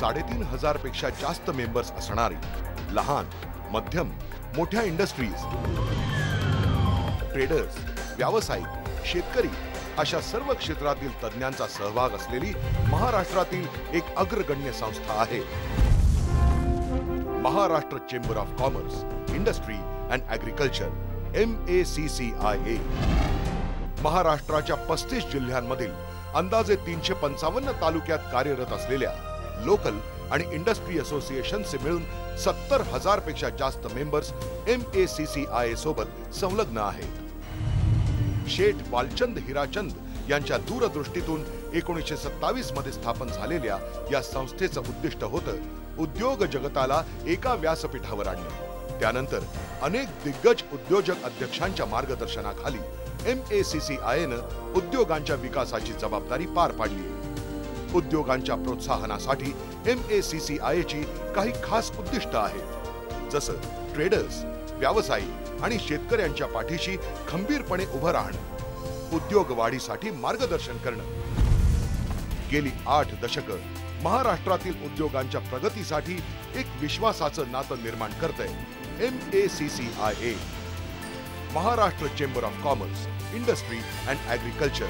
3,500 पेक्षा जास्त मेंबर्स असणारी लहान, मध्यम, मोठ्या इंडस्ट्रीज, ट्रेडर्स, व्यावसायिक, शेतकरी अशा सर्व क्षेत्रातील तज्ञांचा सहभाग असलेली महाराष्ट्रातील एक अग्रगण्य संस्था आहे Maharashtra chamber of commerce, industry and agriculture, MACCIA. महाराष्ट्राच्या 35 जिल्ह्यांमधील अंदाजे 355 तालुक्यात कार्यरत असलेल्या लोकल आणि इंडस्ट्री असोसिएशनचे मिळून 70,000 पेक्षा जास्त मेंबर्स MACCIA सोबत संलग्न आहेत. शेठ वालचंद हिराचंद यांच्या दूरदृष्टीतून 1927 मध्ये स्थापन झालेल्या या संस्थेचं उद्दिष्ट होतं उद्योग जगताला एका व्यासपीठावर आणणे. त्यानंतर अनेक दिग्गज उद्योजक अध्यक्षांच्या मार्गदर्शनाखाली MACCIAनं उद्योगांच्या विकासाची जबाबदारी पार पाडली. उद्योगांच्या प्रोत्साहनासाठी MACCIAची काही खास उद्दिष्ट आहेत, जसं ट्रेडर्स, व्यावसायिक आणि शेतकऱ्यांच्या पाठीशी खंबीरपणे उभं राहणं, उद्योग वाढीसाठी मार्गदर्शन करणं. गेली 8 दशकं महाराष्ट्रातील उद्योगांच्या प्रगतीसाठी एक विश्वासाचं नातं निर्माण करतंय MACCIA, Maharashtra chamber of commerce, industry and agriculture.